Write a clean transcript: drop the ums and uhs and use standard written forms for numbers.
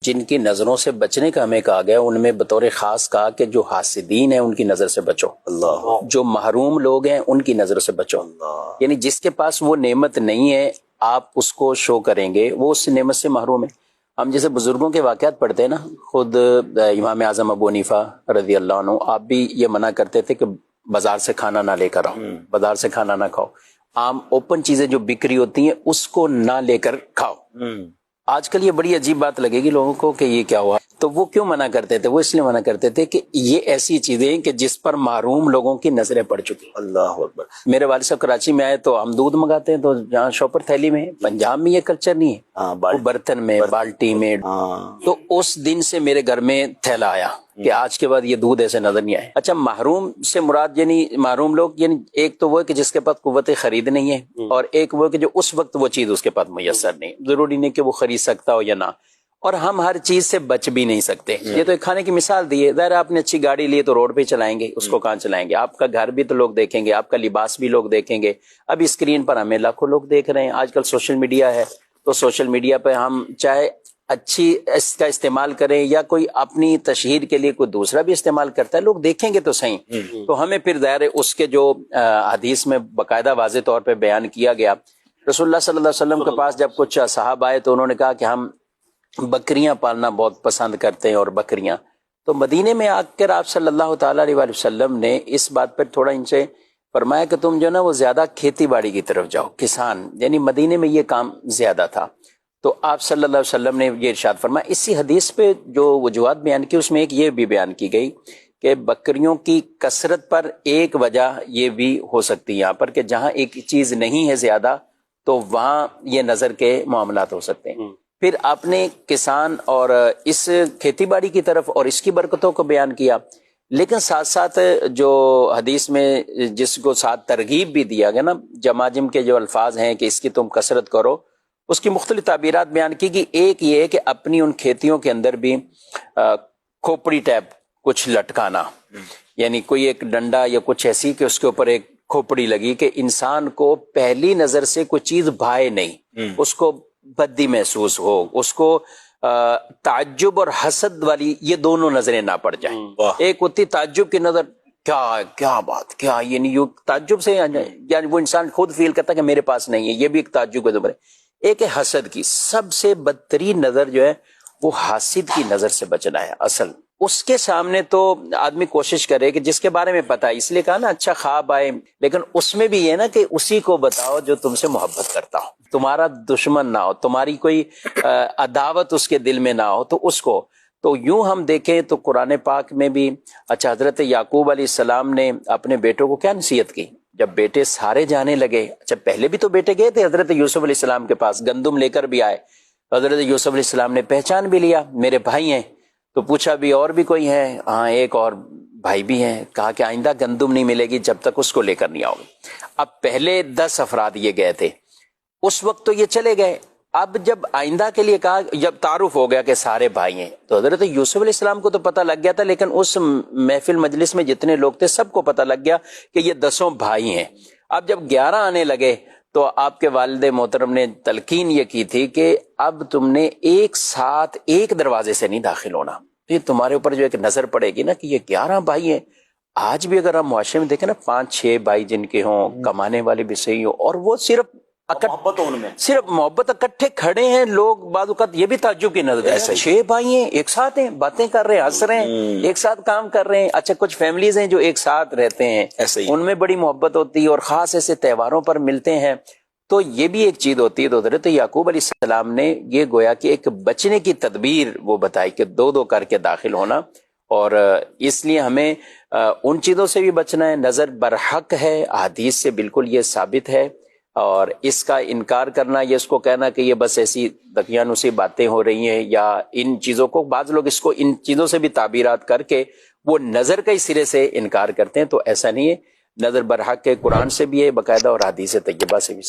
جن کی نظروں سے بچنے کا ہمیں کہا گیا، ان میں بطور خاص کہا کہ جو حاسدین ہیں ان کی نظر سے بچو، اللہ، جو محروم لوگ ہیں ان کی نظر سے بچو، اللہ، یعنی جس کے پاس وہ نعمت نہیں ہے آپ اس کو شو کریں گے وہ اس نعمت سے محروم ہے۔ ہم جیسے بزرگوں کے واقعات پڑھتے ہیں نا، خود امام اعظم ابو حنیفہ رضی اللہ عنہ آپ بھی یہ منع کرتے تھے کہ بازار سے کھانا نہ لے کر آؤ، بازار سے کھانا نہ کھاؤ، عام اوپن چیزیں جو بکری ہوتی ہیں اس کو نہ لے کر کھاؤ۔ آج کل یہ بڑی عجیب بات لگے گی لوگوں کو کہ یہ کیا ہوا، تو وہ کیوں منع کرتے تھے؟ وہ اس لیے منع کرتے تھے کہ یہ ایسی چیزیں ہیں کہ جس پر محروم لوگوں کی نظریں پڑ چکی۔ اللہ اکبر۔ میرے والد صاحب کراچی میں آئے تو ہم دودھ منگاتے ہیں تو جہاں شاپر تھیلی میں، پنجاب میں یہ کلچر نہیں ہے، وہ برتن میں، بالٹی میں۔ تو اس دن سے میرے گھر میں تھیلا آیا کہ آج کے بعد یہ دودھ ایسے نظر نہیں آئے۔ اچھا، محروم سے مراد یعنی محروم لوگ یعنی ایک تو وہ ہے کہ جس کے پاس قوت خرید نہیں ہے، اور ایک وہ ہے کہ جو اس وقت وہ چیز اس کے پاس میسر نہیں، ضروری نہیں کہ وہ خرید سکتا ہو یا نہ، اور ہم ہر چیز سے بچ بھی نہیں سکتے۔ یہ تو ایک کھانے کی مثال دی ہے، ظاہر آپ نے اچھی گاڑی لی تو روڈ پہ چلائیں گے، اس کو کہاں چلائیں گے؟ آپ کا گھر بھی تو لوگ دیکھیں گے، آپ کا لباس بھی لوگ دیکھیں گے۔ اب اسکرین پر ہمیں لاکھوں لوگ دیکھ رہے ہیں، آج کل سوشل میڈیا ہے، تو سوشل میڈیا پہ ہم چاہے اچھی اس کا استعمال کریں یا کوئی اپنی تشہیر کے لیے کوئی دوسرا بھی استعمال کرتا ہے، لوگ دیکھیں گے تو صحیح۔ تو ہمیں پھر ظاہر ہے اس کے جو حدیث میں باقاعدہ واضح طور پہ بیان کیا گیا، رسول اللہ صلی اللہ علیہ وسلم کے پاس جب کچھ صحابہ آئے تو انہوں نے کہا کہ ہم بکریاں پالنا بہت پسند کرتے ہیں، اور بکریاں، تو مدینے میں آ کر آپ صلی اللہ تعالیٰ علیہ وسلم نے اس بات پر تھوڑا ان سے فرمایا کہ تم جو نا وہ زیادہ کھیتی باڑی کی طرف جاؤ، کسان، یعنی مدینے میں یہ کام زیادہ تھا۔ تو آپ صلی اللہ علیہ وسلم نے یہ ارشاد فرمایا۔ اسی حدیث پہ جو وجوہات بیان کی اس میں ایک یہ بھی بیان کی گئی کہ بکریوں کی کثرت پر ایک وجہ یہ بھی ہو سکتی ہے یہاں پر کہ جہاں ایک چیز نہیں ہے زیادہ تو وہاں یہ نظر کے معاملات ہو سکتے ہیں۔ پھر آپ نے کسان اور اس کھیتی باڑی کی طرف اور اس کی برکتوں کو بیان کیا، لیکن ساتھ ساتھ جو حدیث میں جس کو ساتھ ترغیب بھی دیا گیا نا، جماجم کے جو الفاظ ہیں کہ اس کی تم کثرت کرو، اس کی مختلف تعبیرات بیان کی کہ ایک یہ ہے کہ اپنی ان کھیتیوں کے اندر بھی کھوپڑی ٹائپ کچھ لٹکانا، یعنی کوئی ایک ڈنڈا یا کچھ ایسی کہ اس کے اوپر ایک کھوپڑی لگی کہ انسان کو پہلی نظر سے کوئی چیز بھائے نہیں، اس کو بدی محسوس ہو، اس کو تعجب اور حسد والی یہ دونوں نظریں نہ پڑ جائیں۔ ایک ہوتی تعجب کی نظر، کیا بات، کیا، یعنی تعجب سے یعنی وہ انسان خود فیل کرتا ہے کہ میرے پاس نہیں ہے، یہ بھی ایک تعجب کا زمرہ ہے۔ ایک ہے حسد کی، سب سے بدترین نظر جو ہے وہ حاسد کی نظر سے بچنا ہے۔ اصل اس کے سامنے تو آدمی کوشش کرے کہ جس کے بارے میں پتا ہے، اس لیے کہا نا اچھا خواب آئے، لیکن اس میں بھی یہ نا کہ اسی کو بتاؤ جو تم سے محبت کرتا ہو، تمہارا دشمن نہ ہو، تمہاری کوئی عداوت اس کے دل میں نہ ہو، تو اس کو تو یوں ہم دیکھیں تو قرآن پاک میں بھی اچھا حضرت یعقوب علیہ السلام نے اپنے بیٹوں کو کیا نصیحت کی جب بیٹے سارے جانے لگے؟ اچھا پہلے بھی تو بیٹے گئے تھے حضرت یوسف علیہ السلام کے پاس، گندم لے کر بھی آئے، حضرت یوسف علیہ السلام نے پہچان بھی لیا میرے بھائی ہیں، تو پوچھا بھی اور بھی کوئی ہے؟ ہاں ایک اور بھائی بھی ہیں۔ کہا کہ آئندہ گندم نہیں ملے گی جب تک اس کو لے کر نہیں آؤ گے۔ اب پہلے 10 افراد یہ گئے تھے، اس وقت تو یہ چلے گئے، اب جب آئندہ کے لیے کہا، جب تعارف ہو گیا کہ سارے بھائی ہیں، تو حضرت یوسف علیہ السلام کو تو پتہ لگ گیا تھا، لیکن اس محفل مجلس میں جتنے لوگ تھے سب کو پتہ لگ گیا کہ یہ 10 بھائی ہیں۔ اب جب 11 آنے لگے تو آپ کے والد محترم نے تلقین یہ کی تھی کہ اب تم نے ایک ساتھ ایک دروازے سے نہیں داخل ہونا، یہ تمہارے اوپر جو ایک نظر پڑے گی نا کہ یہ 11 بھائی ہیں۔ آج بھی اگر ہم معاشرے میں دیکھیں نا 5-6 بھائی جن کے ہوں، کمانے والے بھی صحیح ہوں، اور وہ صرف محبت اکٹھے کھڑے ہیں، لوگ بعض اوقات یہ بھی تعجب کی نظر ہے، 6 بھائی ہیں ایک ساتھ ہیں، باتیں کر رہے ہیں، ہنس رہے ہیں، ایک ساتھ کام کر رہے ہیں۔ اچھا کچھ فیملیز ہیں جو ایک ساتھ رہتے ہیں، ان میں بڑی محبت ہوتی ہے اور خاص ایسے تہواروں پر ملتے ہیں، تو یہ بھی ایک چیز ہوتی ہے۔ تو حضرت یعقوب علیہ السلام نے یہ گویا کہ ایک بچنے کی تدبیر وہ بتائی کہ 2 کر کے داخل ہونا، اور اس لیے ہمیں ان چیزوں سے بھی بچنا ہے۔ نظر برحق ہے، حدیث سے بالکل یہ ثابت ہے، اور اس کا انکار کرنا یا اس کو کہنا کہ یہ بس ایسی دقیانوسی باتیں ہو رہی ہیں، یا ان چیزوں کو بعض لوگ اس کو ان چیزوں سے بھی تعبیرات کر کے وہ نظر کا ہی سرے سے انکار کرتے ہیں، تو ایسا نہیں ہے۔ نظر برحق کے قرآن سے بھی ہے باقاعدہ، اور حدیث طیبہ سے بھی